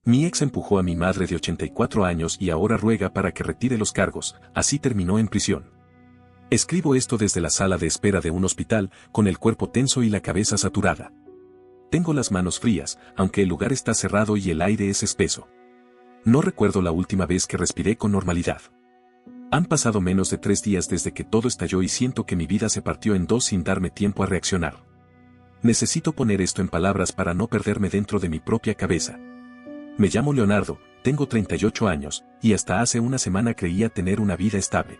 Mi ex empujó a mi madre de 84 años y ahora ruega para que retire los cargos, así terminó en prisión. Escribo esto desde la sala de espera de un hospital, con el cuerpo tenso y la cabeza saturada. Tengo las manos frías, aunque el lugar está cerrado y el aire es espeso. No recuerdo la última vez que respiré con normalidad. Han pasado menos de 3 días desde que todo estalló y siento que mi vida se partió en dos sin darme tiempo a reaccionar. Necesito poner esto en palabras para no perderme dentro de mi propia cabeza. Me llamo Leonardo, tengo 38 años, y hasta hace una semana creía tener una vida estable.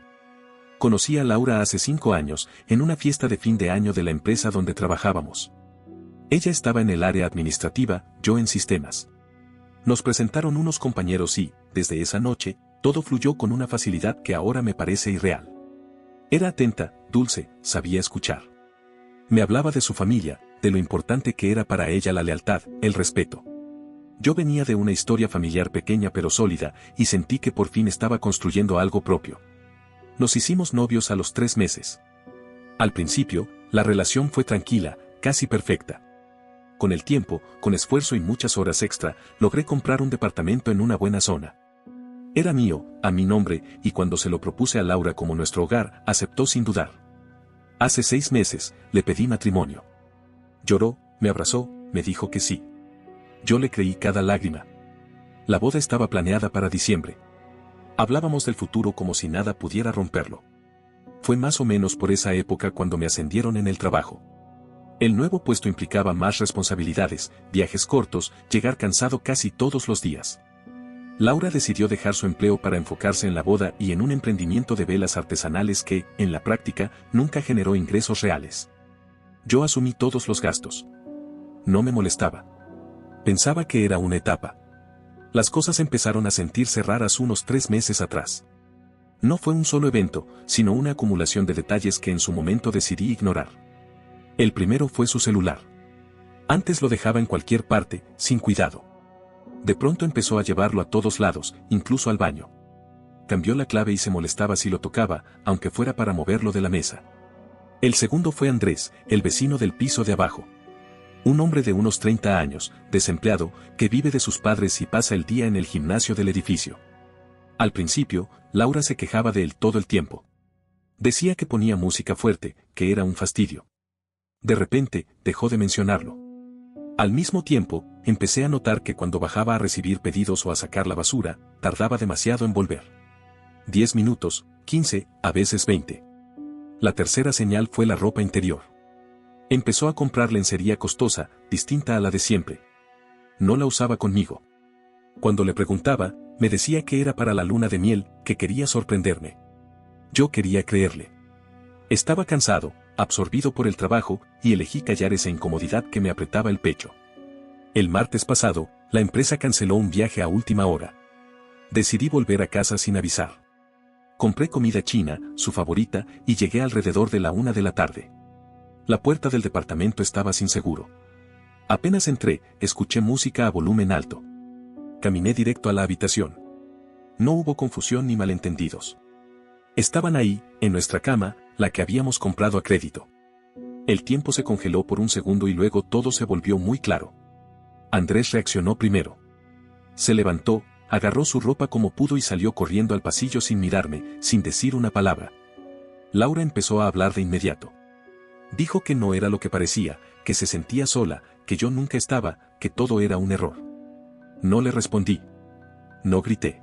Conocí a Laura hace 5 años, en una fiesta de fin de año de la empresa donde trabajábamos. Ella estaba en el área administrativa, yo en sistemas. Nos presentaron unos compañeros y, desde esa noche, todo fluyó con una facilidad que ahora me parece irreal. Era atenta, dulce, sabía escuchar. Me hablaba de su familia, de lo importante que era para ella la lealtad, el respeto. Yo venía de una historia familiar pequeña pero sólida, y sentí que por fin estaba construyendo algo propio. Nos hicimos novios a los 3 meses. Al principio, la relación fue tranquila, casi perfecta. Con el tiempo, con esfuerzo y muchas horas extra, logré comprar un departamento en una buena zona. Era mío, a mi nombre, y cuando se lo propuse a Laura como nuestro hogar, aceptó sin dudar. Hace 6 meses, le pedí matrimonio. Lloró, me abrazó, me dijo que sí. Yo le creí cada lágrima. La boda estaba planeada para diciembre. Hablábamos del futuro como si nada pudiera romperlo. Fue más o menos por esa época cuando me ascendieron en el trabajo. El nuevo puesto implicaba más responsabilidades, viajes cortos, llegar cansado casi todos los días. Laura decidió dejar su empleo para enfocarse en la boda y en un emprendimiento de velas artesanales que, en la práctica, nunca generó ingresos reales. Yo asumí todos los gastos. No me molestaba. Pensaba que era una etapa. Las cosas empezaron a sentirse raras unos 3 meses atrás. No fue un solo evento, sino una acumulación de detalles que en su momento decidí ignorar. El primero fue su celular. Antes lo dejaba en cualquier parte, sin cuidado. De pronto empezó a llevarlo a todos lados, incluso al baño. Cambió la clave y se molestaba si lo tocaba, aunque fuera para moverlo de la mesa. El segundo fue Andrés, el vecino del piso de abajo. Un hombre de unos 30 años, desempleado, que vive de sus padres y pasa el día en el gimnasio del edificio. Al principio, Laura se quejaba de él todo el tiempo. Decía que ponía música fuerte, que era un fastidio. De repente, dejó de mencionarlo. Al mismo tiempo, empecé a notar que cuando bajaba a recibir pedidos o a sacar la basura, tardaba demasiado en volver. 10 minutos, 15, a veces 20. La tercera señal fue la ropa interior. Empezó a comprar lencería costosa, distinta a la de siempre. No la usaba conmigo. Cuando le preguntaba, me decía que era para la luna de miel, que quería sorprenderme. Yo quería creerle. Estaba cansado, absorbido por el trabajo, y elegí callar esa incomodidad que me apretaba el pecho. El martes pasado, la empresa canceló un viaje a última hora. Decidí volver a casa sin avisar. Compré comida china, su favorita, y llegué alrededor de la 1 de la tarde. La puerta del departamento estaba sin seguro. Apenas entré, escuché música a volumen alto. Caminé directo a la habitación. No hubo confusión ni malentendidos. Estaban ahí, en nuestra cama, la que habíamos comprado a crédito. El tiempo se congeló por un segundo y luego todo se volvió muy claro. Andrés reaccionó primero. Se levantó, agarró su ropa como pudo y salió corriendo al pasillo sin mirarme, sin decir una palabra. Laura empezó a hablar de inmediato. Dijo que no era lo que parecía, que se sentía sola, que yo nunca estaba, que todo era un error. No le respondí. No grité.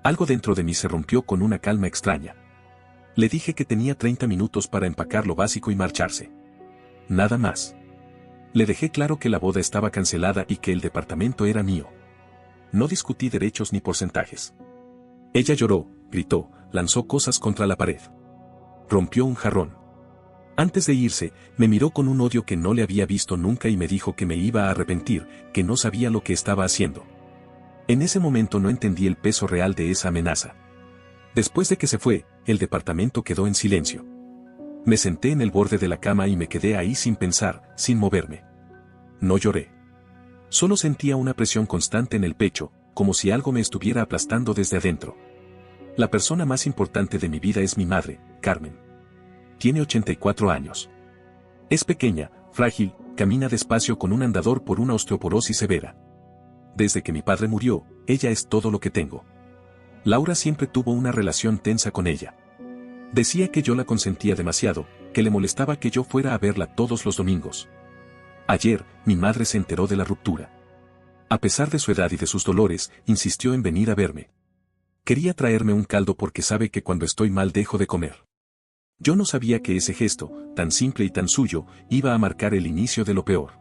Algo dentro de mí se rompió con una calma extraña. Le dije que tenía 30 minutos para empacar lo básico y marcharse. Nada más. Le dejé claro que la boda estaba cancelada y que el departamento era mío. No discutí derechos ni porcentajes. Ella lloró, gritó, lanzó cosas contra la pared. Rompió un jarrón. Antes de irse, me miró con un odio que no le había visto nunca y me dijo que me iba a arrepentir, que no sabía lo que estaba haciendo. En ese momento no entendí el peso real de esa amenaza. Después de que se fue, el departamento quedó en silencio. Me senté en el borde de la cama y me quedé ahí sin pensar, sin moverme. No lloré. Solo sentía una presión constante en el pecho, como si algo me estuviera aplastando desde adentro. La persona más importante de mi vida es mi madre, Carmen. Tiene 84 años. Es pequeña, frágil, camina despacio con un andador por una osteoporosis severa. Desde que mi padre murió, ella es todo lo que tengo. Laura siempre tuvo una relación tensa con ella. Decía que yo la consentía demasiado, que le molestaba que yo fuera a verla todos los domingos. Ayer, mi madre se enteró de la ruptura. A pesar de su edad y de sus dolores, insistió en venir a verme. Quería traerme un caldo porque sabe que cuando estoy mal dejo de comer. Yo no sabía que ese gesto, tan simple y tan suyo, iba a marcar el inicio de lo peor.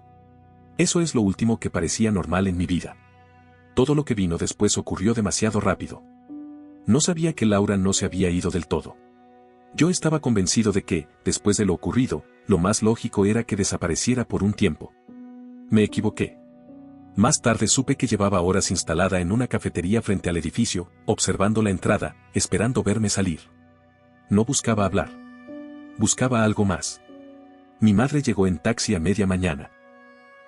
Eso es lo último que parecía normal en mi vida. Todo lo que vino después ocurrió demasiado rápido. No sabía que Laura no se había ido del todo. Yo estaba convencido de que, después de lo ocurrido, lo más lógico era que desapareciera por un tiempo. Me equivoqué. Más tarde supe que llevaba horas instalada en una cafetería frente al edificio, observando la entrada, esperando verme salir. No buscaba hablar. Buscaba algo más. Mi madre llegó en taxi a media mañana.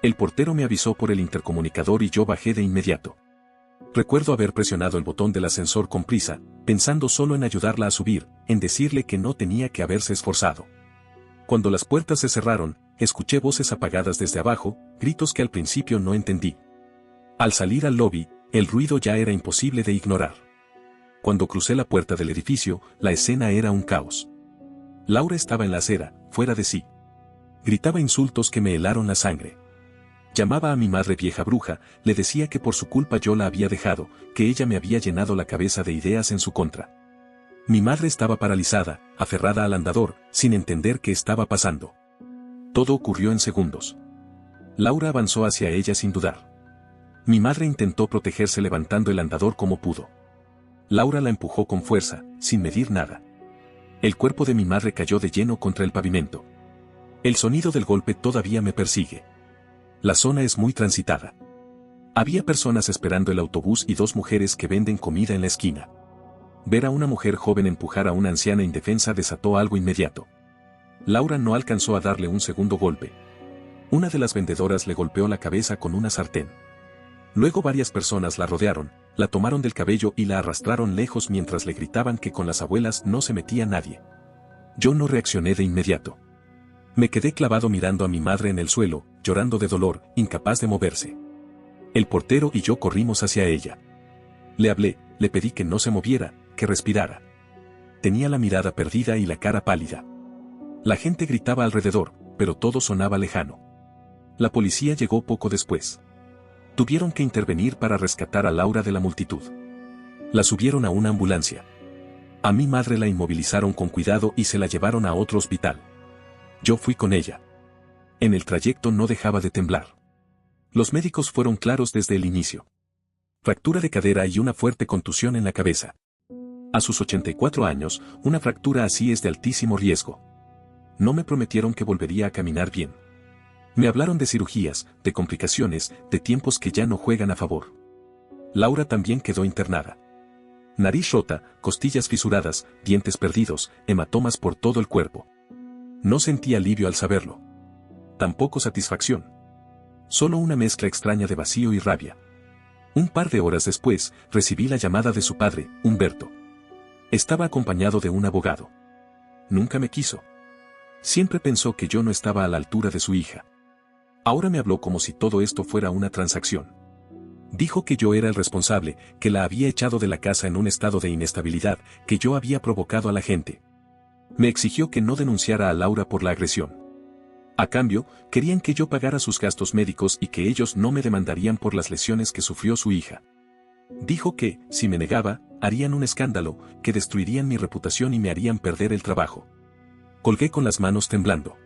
El portero me avisó por el intercomunicador y yo bajé de inmediato. Recuerdo haber presionado el botón del ascensor con prisa, pensando solo en ayudarla a subir, en decirle que no tenía que haberse esforzado. Cuando las puertas se cerraron, escuché voces apagadas desde abajo, gritos que al principio no entendí. Al salir al lobby, el ruido ya era imposible de ignorar. Cuando crucé la puerta del edificio, la escena era un caos. Laura estaba en la acera, fuera de sí. Gritaba insultos que me helaron la sangre. Llamaba a mi madre vieja bruja, le decía que por su culpa yo la había dejado, que ella me había llenado la cabeza de ideas en su contra. Mi madre estaba paralizada, aferrada al andador, sin entender qué estaba pasando. Todo ocurrió en segundos. Laura avanzó hacia ella sin dudar. Mi madre intentó protegerse levantando el andador como pudo. Laura la empujó con fuerza, sin medir nada. El cuerpo de mi madre cayó de lleno contra el pavimento. El sonido del golpe todavía me persigue. La zona es muy transitada. Había personas esperando el autobús y dos mujeres que venden comida en la esquina. Ver a una mujer joven empujar a una anciana indefensa desató algo inmediato. Laura no alcanzó a darle un segundo golpe. Una de las vendedoras le golpeó la cabeza con una sartén. Luego varias personas la rodearon, la tomaron del cabello y la arrastraron lejos mientras le gritaban que con las abuelas no se metía nadie. Yo no reaccioné de inmediato. Me quedé clavado mirando a mi madre en el suelo, llorando de dolor, incapaz de moverse. El portero y yo corrimos hacia ella. Le hablé, le pedí que no se moviera, que respirara. Tenía la mirada perdida y la cara pálida. La gente gritaba alrededor, pero todo sonaba lejano. La policía llegó poco después. Tuvieron que intervenir para rescatar a Laura de la multitud. La subieron a una ambulancia. A mi madre la inmovilizaron con cuidado y se la llevaron a otro hospital. Yo fui con ella. En el trayecto no dejaba de temblar. Los médicos fueron claros desde el inicio. Fractura de cadera y una fuerte contusión en la cabeza. A sus 84 años, una fractura así es de altísimo riesgo. No me prometieron que volvería a caminar bien. Me hablaron de cirugías, de complicaciones, de tiempos que ya no juegan a favor. Laura también quedó internada. Nariz rota, costillas fisuradas, dientes perdidos, hematomas por todo el cuerpo. No sentí alivio al saberlo. Tampoco satisfacción. Solo una mezcla extraña de vacío y rabia. Un par de horas después, recibí la llamada de su padre, Humberto. Estaba acompañado de un abogado. Nunca me quiso. Siempre pensó que yo no estaba a la altura de su hija. Ahora me habló como si todo esto fuera una transacción. Dijo que yo era el responsable, que la había echado de la casa en un estado de inestabilidad, que yo había provocado a la gente. Me exigió que no denunciara a Laura por la agresión. A cambio, querían que yo pagara sus gastos médicos y que ellos no me demandarían por las lesiones que sufrió su hija. Dijo que, si me negaba, harían un escándalo, que destruirían mi reputación y me harían perder el trabajo. Colgué con las manos temblando.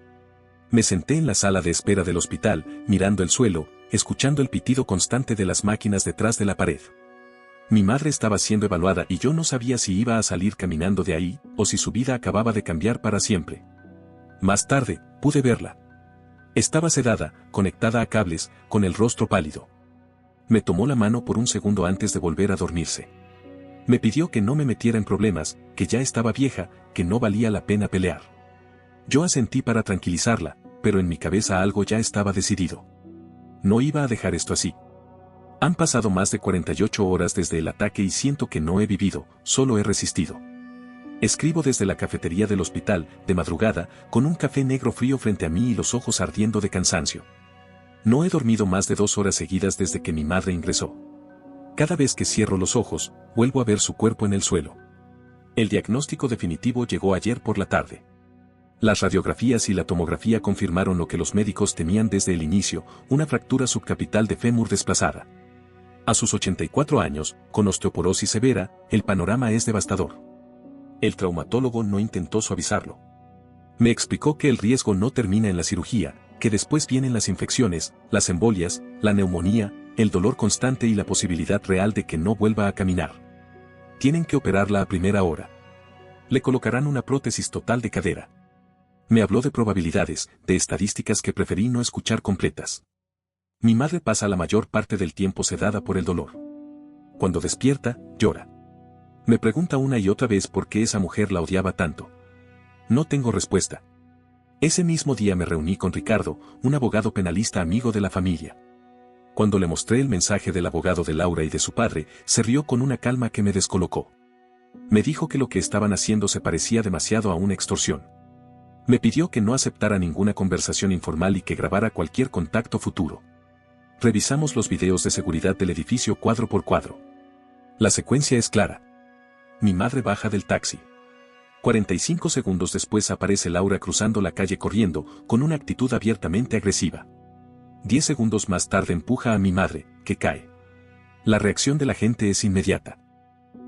Me senté en la sala de espera del hospital, mirando el suelo, escuchando el pitido constante de las máquinas detrás de la pared. Mi madre estaba siendo evaluada y yo no sabía si iba a salir caminando de ahí, o si su vida acababa de cambiar para siempre. Más tarde, pude verla. Estaba sedada, conectada a cables, con el rostro pálido. Me tomó la mano por un segundo antes de volver a dormirse. Me pidió que no me metiera en problemas, que ya estaba vieja, que no valía la pena pelear. Yo asentí para tranquilizarla, pero en mi cabeza algo ya estaba decidido. No iba a dejar esto así. Han pasado más de 48 horas desde el ataque y siento que no he vivido, solo he resistido. Escribo desde la cafetería del hospital, de madrugada, con un café negro frío frente a mí y los ojos ardiendo de cansancio. No he dormido más de 2 horas seguidas desde que mi madre ingresó. Cada vez que cierro los ojos, vuelvo a ver su cuerpo en el suelo. El diagnóstico definitivo llegó ayer por la tarde. Las radiografías y la tomografía confirmaron lo que los médicos temían desde el inicio, una fractura subcapital de fémur desplazada. A sus 84 años, con osteoporosis severa, el panorama es devastador. El traumatólogo no intentó suavizarlo. Me explicó que el riesgo no termina en la cirugía, que después vienen las infecciones, las embolias, la neumonía, el dolor constante y la posibilidad real de que no vuelva a caminar. Tienen que operarla a primera hora. Le colocarán una prótesis total de cadera. Me habló de probabilidades, de estadísticas que preferí no escuchar completas. Mi madre pasa la mayor parte del tiempo sedada por el dolor. Cuando despierta, llora. Me pregunta una y otra vez por qué esa mujer la odiaba tanto. No tengo respuesta. Ese mismo día me reuní con Ricardo, un abogado penalista amigo de la familia. Cuando le mostré el mensaje del abogado de Laura y de su padre, se rió con una calma que me descolocó. Me dijo que lo que estaban haciendo se parecía demasiado a una extorsión. Me pidió que no aceptara ninguna conversación informal y que grabara cualquier contacto futuro. Revisamos los videos de seguridad del edificio cuadro por cuadro. La secuencia es clara. Mi madre baja del taxi. 45 segundos después aparece Laura cruzando la calle corriendo, con una actitud abiertamente agresiva. 10 segundos más tarde empuja a mi madre, que cae. La reacción de la gente es inmediata.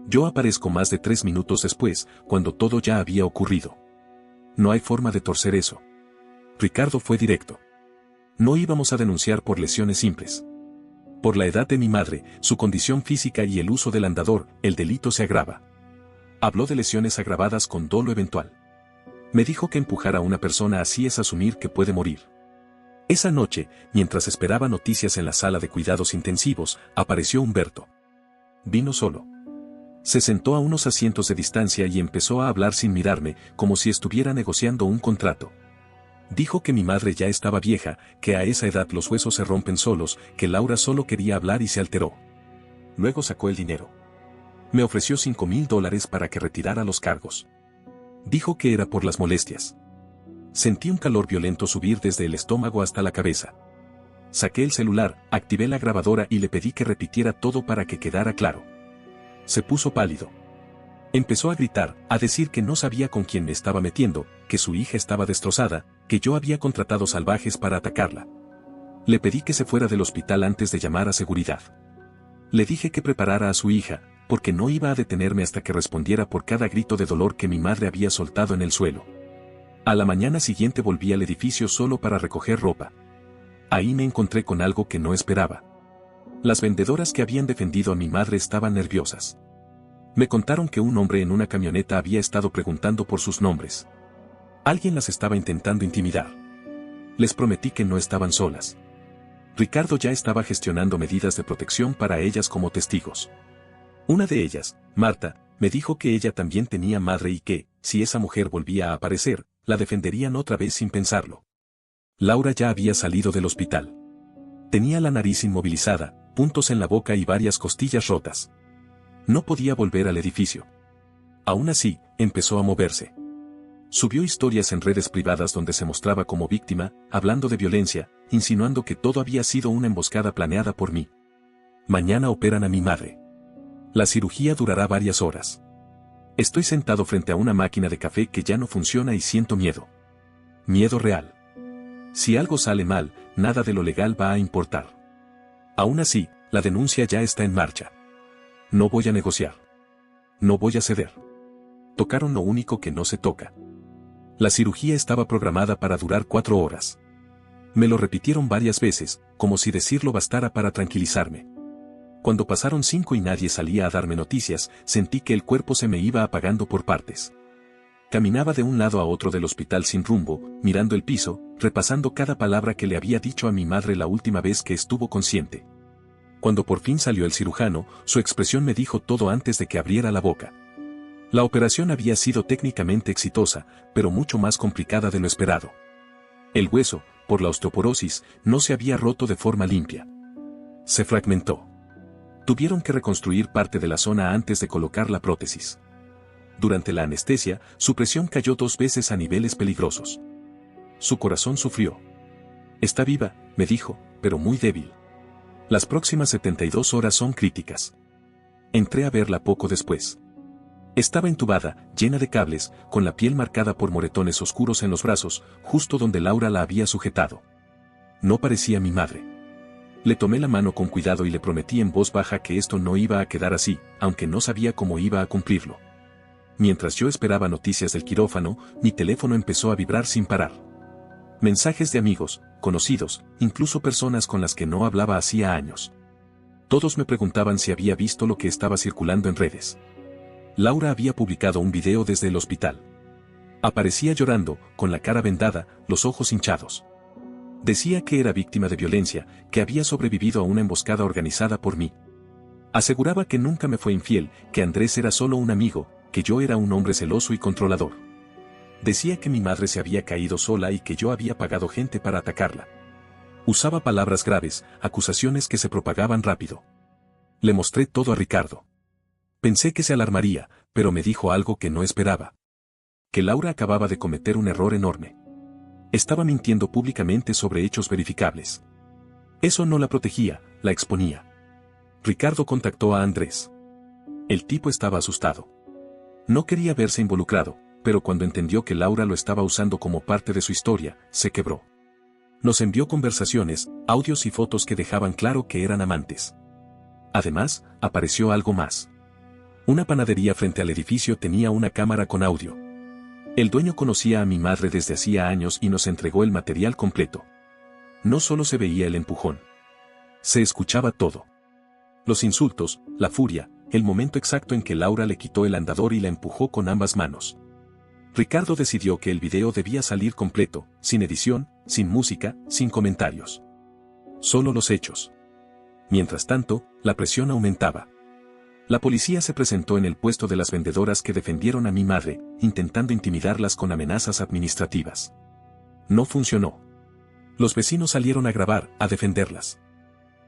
Yo aparezco más de 3 minutos después, cuando todo ya había ocurrido. No hay forma de torcer eso. Ricardo fue directo. No íbamos a denunciar por lesiones simples. Por la edad de mi madre, su condición física y el uso del andador, el delito se agrava. Habló de lesiones agravadas con dolo eventual. Me dijo que empujar a una persona así es asumir que puede morir. Esa noche, mientras esperaba noticias en la sala de cuidados intensivos, apareció Humberto. Vino solo. Se sentó a unos asientos de distancia y empezó a hablar sin mirarme, como si estuviera negociando un contrato. Dijo que mi madre ya estaba vieja, que a esa edad los huesos se rompen solos, que Laura solo quería hablar y se alteró. Luego sacó el dinero. Me ofreció $5,000 para que retirara los cargos. Dijo que era por las molestias. Sentí un calor violento subir desde el estómago hasta la cabeza. Saqué el celular, activé la grabadora y le pedí que repitiera todo para que quedara claro. Se puso pálido. Empezó a gritar, a decir que no sabía con quién me estaba metiendo, que su hija estaba destrozada, que yo había contratado salvajes para atacarla. Le pedí que se fuera del hospital antes de llamar a seguridad. Le dije que preparara a su hija, porque no iba a detenerme hasta que respondiera por cada grito de dolor que mi madre había soltado en el suelo. A la mañana siguiente volví al edificio solo para recoger ropa. Ahí me encontré con algo que no esperaba. Las vendedoras que habían defendido a mi madre estaban nerviosas. Me contaron que un hombre en una camioneta había estado preguntando por sus nombres. Alguien las estaba intentando intimidar. Les prometí que no estaban solas. Ricardo ya estaba gestionando medidas de protección para ellas como testigos. Una de ellas, Marta, me dijo que ella también tenía madre y que, si esa mujer volvía a aparecer, la defenderían otra vez sin pensarlo. Laura ya había salido del hospital. Tenía la nariz inmovilizada, puntos en la boca y varias costillas rotas. No podía volver al edificio. Aún así, empezó a moverse. Subió historias en redes privadas donde se mostraba como víctima, hablando de violencia, insinuando que todo había sido una emboscada planeada por mí. Mañana operan a mi madre. La cirugía durará varias horas. Estoy sentado frente a una máquina de café que ya no funciona y siento miedo. Miedo real. Si algo sale mal, nada de lo legal va a importar. Aún así, la denuncia ya está en marcha. No voy a negociar. No voy a ceder. Tocaron lo único que no se toca. La cirugía estaba programada para durar 4 horas. Me lo repitieron varias veces, como si decirlo bastara para tranquilizarme. Cuando pasaron 5 y nadie salía a darme noticias, sentí que el cuerpo se me iba apagando por partes. Caminaba de un lado a otro del hospital sin rumbo, mirando el piso, repasando cada palabra que le había dicho a mi madre la última vez que estuvo consciente. Cuando por fin salió el cirujano, su expresión me dijo todo antes de que abriera la boca. La operación había sido técnicamente exitosa, pero mucho más complicada de lo esperado. El hueso, por la osteoporosis, no se había roto de forma limpia. Se fragmentó. Tuvieron que reconstruir parte de la zona antes de colocar la prótesis. Durante la anestesia, su presión cayó 2 veces a niveles peligrosos. Su corazón sufrió. Está viva, me dijo, pero muy débil. Las próximas 72 horas son críticas. Entré a verla poco después. Estaba entubada, llena de cables, con la piel marcada por moretones oscuros en los brazos, justo donde Laura la había sujetado. No parecía mi madre. Le tomé la mano con cuidado y le prometí en voz baja que esto no iba a quedar así, aunque no sabía cómo iba a cumplirlo. Mientras yo esperaba noticias del quirófano, mi teléfono empezó a vibrar sin parar. Mensajes de amigos, conocidos, incluso personas con las que no hablaba hacía años. Todos me preguntaban si había visto lo que estaba circulando en redes. Laura había publicado un video desde el hospital. Aparecía llorando, con la cara vendada, los ojos hinchados. Decía que era víctima de violencia, que había sobrevivido a una emboscada organizada por mí. Aseguraba que nunca me fue infiel, que Andrés era solo un amigo, que yo era un hombre celoso y controlador. Decía que mi madre se había caído sola y que yo había pagado gente para atacarla. Usaba palabras graves, acusaciones que se propagaban rápido. Le mostré todo a Ricardo. Pensé que se alarmaría, pero me dijo algo que no esperaba. Que Laura acababa de cometer un error enorme. Estaba mintiendo públicamente sobre hechos verificables. Eso no la protegía, la exponía. Ricardo contactó a Andrés. El tipo estaba asustado. No quería verse involucrado, pero cuando entendió que Laura lo estaba usando como parte de su historia, se quebró. Nos envió conversaciones, audios y fotos que dejaban claro que eran amantes. Además, apareció algo más. Una panadería frente al edificio tenía una cámara con audio. El dueño conocía a mi madre desde hacía años y nos entregó el material completo. No solo se veía el empujón. Se escuchaba todo. Los insultos, la furia, el momento exacto en que Laura le quitó el andador y la empujó con ambas manos. Ricardo decidió que el video debía salir completo, sin edición, sin música, sin comentarios. Solo los hechos. Mientras tanto, la presión aumentaba. La policía se presentó en el puesto de las vendedoras que defendieron a mi madre, intentando intimidarlas con amenazas administrativas. No funcionó. Los vecinos salieron a grabar, a defenderlas.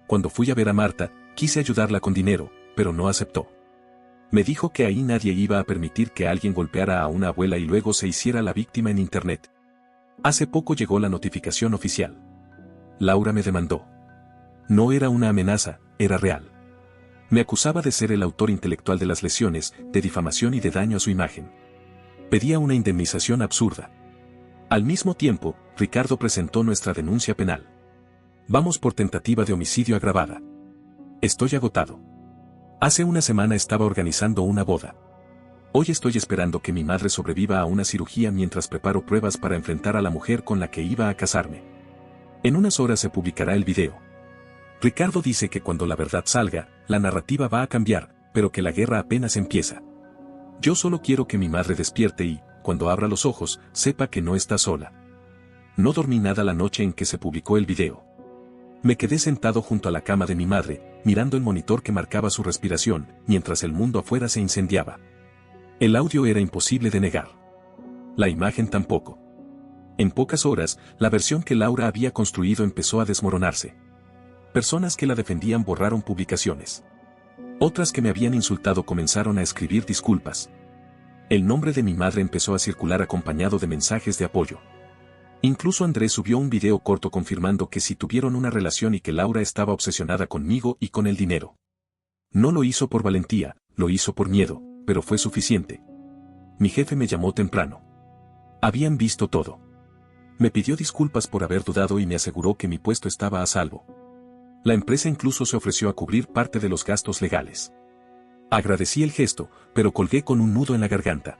Cuando fui a ver a Marta, quise ayudarla con dinero, pero no aceptó. Me dijo que ahí nadie iba a permitir que alguien golpeara a una abuela y luego se hiciera la víctima en internet. Hace poco llegó la notificación oficial. Laura me demandó. No era una amenaza, era real. Me acusaba de ser el autor intelectual de las lesiones, de difamación y de daño a su imagen. Pedía una indemnización absurda. Al mismo tiempo, Ricardo presentó nuestra denuncia penal. Vamos por tentativa de homicidio agravada. Estoy agotado. Hace una semana estaba organizando una boda. Hoy estoy esperando que mi madre sobreviva a una cirugía mientras preparo pruebas para enfrentar a la mujer con la que iba a casarme. En unas horas se publicará el video. Ricardo dice que cuando la verdad salga, la narrativa va a cambiar, pero que la guerra apenas empieza. Yo solo quiero que mi madre despierte y, cuando abra los ojos, sepa que no está sola. No dormí nada la noche en que se publicó el video. Me quedé sentado junto a la cama de mi madre, mirando el monitor que marcaba su respiración, mientras el mundo afuera se incendiaba. El audio era imposible de negar. La imagen tampoco. En pocas horas, la versión que Laura había construido empezó a desmoronarse. Personas que la defendían borraron publicaciones. Otras que me habían insultado comenzaron a escribir disculpas. El nombre de mi madre empezó a circular acompañado de mensajes de apoyo. Incluso Andrés subió un video corto confirmando que sí tuvieron una relación y que Laura estaba obsesionada conmigo y con el dinero. No lo hizo por valentía, lo hizo por miedo, pero fue suficiente. Mi jefe me llamó temprano. Habían visto todo. Me pidió disculpas por haber dudado y me aseguró que mi puesto estaba a salvo. La empresa incluso se ofreció a cubrir parte de los gastos legales. Agradecí el gesto, pero colgué con un nudo en la garganta.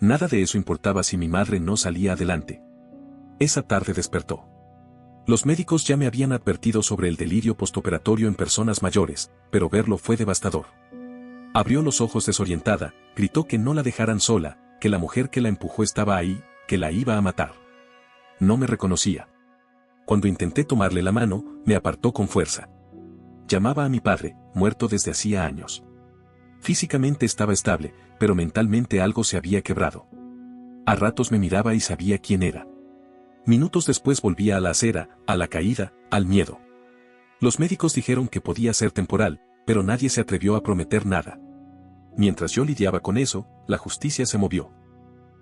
Nada de eso importaba si mi madre no salía adelante. Esa tarde despertó. Los médicos ya me habían advertido sobre el delirio postoperatorio en personas mayores, pero verlo fue devastador. Abrió los ojos desorientada, gritó que no la dejaran sola, que la mujer que la empujó estaba ahí, que la iba a matar. No me reconocía. Cuando intenté tomarle la mano, me apartó con fuerza. Llamaba a mi padre, muerto desde hacía años. Físicamente estaba estable, pero mentalmente algo se había quebrado. A ratos me miraba y sabía quién era. Minutos después volvía a la acera, a la caída, al miedo. Los médicos dijeron que podía ser temporal, pero nadie se atrevió a prometer nada. Mientras yo lidiaba con eso, la justicia se movió.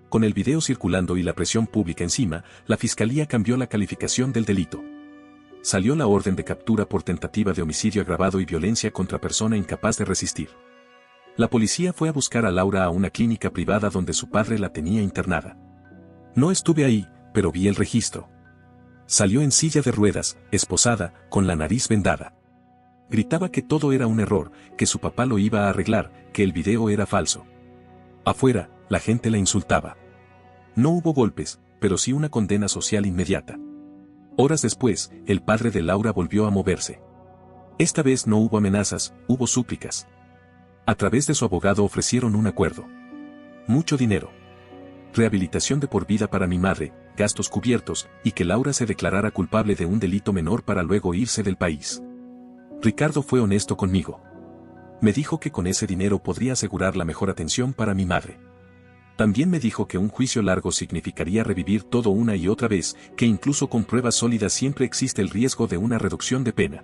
Con el video circulando y la presión pública encima, la fiscalía cambió la calificación del delito. salió la orden de captura por tentativa de homicidio agravado y violencia contra persona incapaz de resistir. La policía fue a buscar a Laura a una clínica privada donde su padre la tenía internada. No estuve ahí, pero vi el registro. Salió en silla de ruedas, esposada, con la nariz vendada. Gritaba que todo era un error, que su papá lo iba a arreglar, que el video era falso. Afuera, la gente la insultaba. No hubo golpes, pero sí una condena social inmediata. Horas después, el padre de Laura volvió a moverse. Esta vez no hubo amenazas, hubo súplicas. A través de su abogado ofrecieron un acuerdo. Mucho dinero. Rehabilitación de por vida para mi madre, gastos cubiertos, y que Laura se declarara culpable de un delito menor para luego irse del país. Ricardo fue honesto conmigo. Me dijo que con ese dinero podría asegurar la mejor atención para mi madre. También me dijo que un juicio largo significaría revivir todo una y otra vez, que incluso con pruebas sólidas siempre existe el riesgo de una reducción de pena.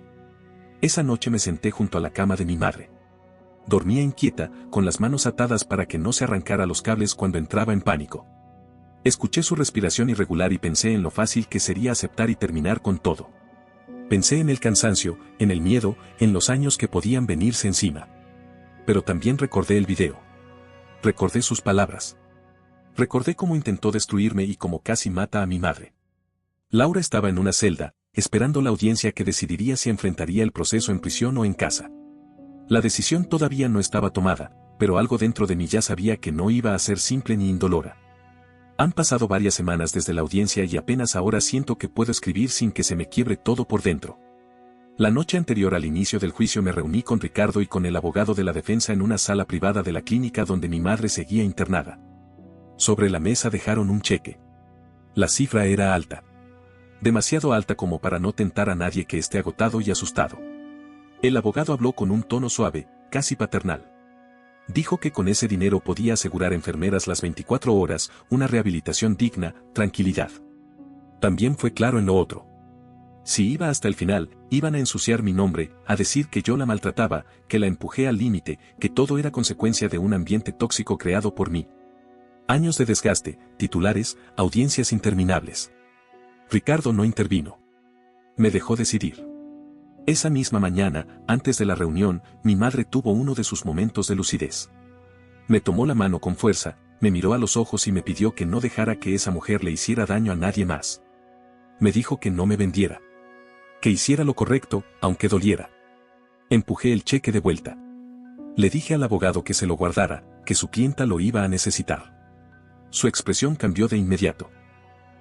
Esa noche me senté junto a la cama de mi madre. Dormía inquieta, con las manos atadas para que no se arrancara los cables cuando entraba en pánico. Escuché su respiración irregular y pensé en lo fácil que sería aceptar y terminar con todo. Pensé en el cansancio, en el miedo, en los años que podían venirse encima. Pero también recordé el video. Recordé sus palabras. Recordé cómo intentó destruirme y cómo casi mata a mi madre. Laura estaba en una celda, esperando la audiencia que decidiría si enfrentaría el proceso en prisión o en casa. La decisión todavía no estaba tomada, pero algo dentro de mí ya sabía que no iba a ser simple ni indolora. Han pasado varias semanas desde la audiencia y apenas ahora siento que puedo escribir sin que se me quiebre todo por dentro. La noche anterior al inicio del juicio me reuní con Ricardo y con el abogado de la defensa en una sala privada de la clínica donde mi madre seguía internada. Sobre la mesa dejaron un cheque. La cifra era alta. Demasiado alta como para no tentar a nadie que esté agotado y asustado. El abogado habló con un tono suave, casi paternal. Dijo que con ese dinero podía asegurar enfermeras las 24 horas, una rehabilitación digna, tranquilidad. También fue claro en lo otro. Si iba hasta el final, iban a ensuciar mi nombre, a decir que yo la maltrataba, que la empujé al límite, que todo era consecuencia de un ambiente tóxico creado por mí. Años de desgaste, titulares, audiencias interminables. Ricardo no intervino. Me dejó decidir. Esa misma mañana, antes de la reunión, mi madre tuvo uno de sus momentos de lucidez. Me tomó la mano con fuerza, me miró a los ojos y me pidió que no dejara que esa mujer le hiciera daño a nadie más. Me dijo que no me vendiera. Que hiciera lo correcto, aunque doliera. Empujé el cheque de vuelta. Le dije al abogado que se lo guardara, que su clienta lo iba a necesitar. Su expresión cambió de inmediato.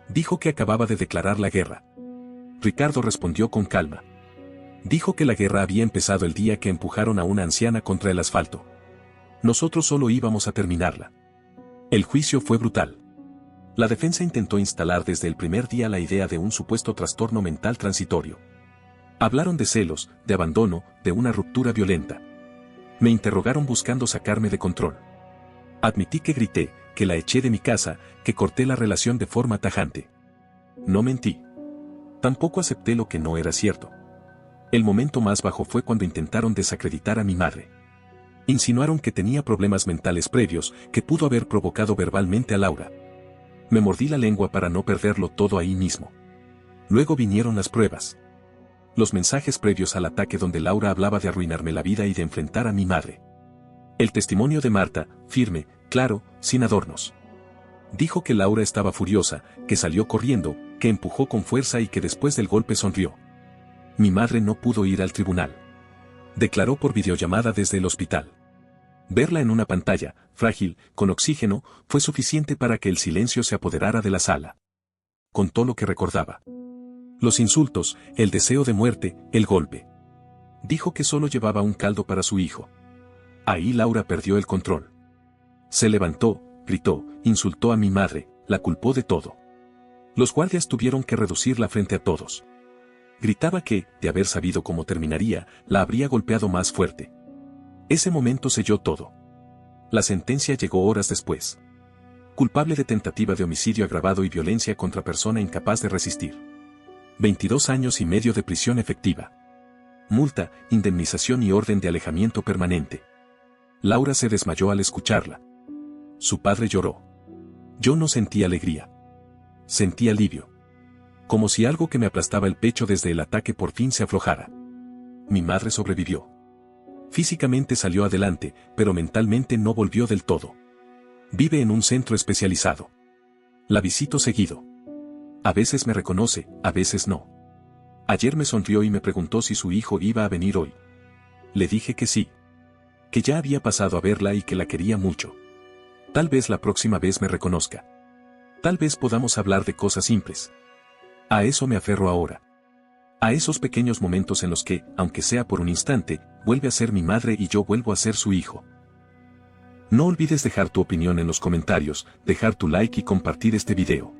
Dijo que acababa de declarar la guerra. Ricardo respondió con calma. Dijo que la guerra había empezado el día que empujaron a una anciana contra el asfalto. Nosotros solo íbamos a terminarla. El juicio fue brutal. La defensa intentó instalar desde el primer día la idea de un supuesto trastorno mental transitorio. Hablaron de celos, de abandono, de una ruptura violenta. Me interrogaron buscando sacarme de control. Admití que grité, que la eché de mi casa, que corté la relación de forma tajante. No mentí. Tampoco acepté lo que no era cierto. El momento más bajo fue cuando intentaron desacreditar a mi madre. Insinuaron que tenía problemas mentales previos, que pudo haber provocado verbalmente a Laura. Me mordí la lengua para no perderlo todo ahí mismo. Luego vinieron las pruebas. Los mensajes previos al ataque donde Laura hablaba de arruinarme la vida y de enfrentar a mi madre. El testimonio de Marta, firme, claro, sin adornos. Dijo que Laura estaba furiosa, que salió corriendo, que empujó con fuerza y que después del golpe sonrió. Mi madre no pudo ir al tribunal. Declaró por videollamada desde el hospital. Verla en una pantalla, frágil, con oxígeno, fue suficiente para que el silencio se apoderara de la sala. Contó lo que recordaba. Los insultos, el deseo de muerte, el golpe. Dijo que solo llevaba un caldo para su hijo. Ahí Laura perdió el control. Se levantó, gritó, insultó a mi madre, la culpó de todo. Los guardias tuvieron que reducirla frente a todos. Gritaba que, de haber sabido cómo terminaría, la habría golpeado más fuerte. Ese momento selló todo. La sentencia llegó horas después. Culpable de tentativa de homicidio agravado y violencia contra persona incapaz de resistir. 22 años y medio de prisión efectiva. Multa, indemnización y orden de alejamiento permanente. Laura se desmayó al escucharla. Su padre lloró. Yo no sentí alegría. Sentí alivio. Como si algo que me aplastaba el pecho desde el ataque por fin se aflojara. Mi madre sobrevivió. Físicamente salió adelante, pero mentalmente no volvió del todo. Vive en un centro especializado. La visito seguido. A veces me reconoce, a veces no. Ayer me sonrió y me preguntó si su hijo iba a venir hoy. Le dije que sí. Que ya había pasado a verla y que la quería mucho. Tal vez la próxima vez me reconozca. Tal vez podamos hablar de cosas simples. A eso me aferro ahora. A esos pequeños momentos en los que, aunque sea por un instante, vuelve a ser mi madre y yo vuelvo a ser su hijo. No olvides dejar tu opinión en los comentarios, dejar tu like y compartir este video.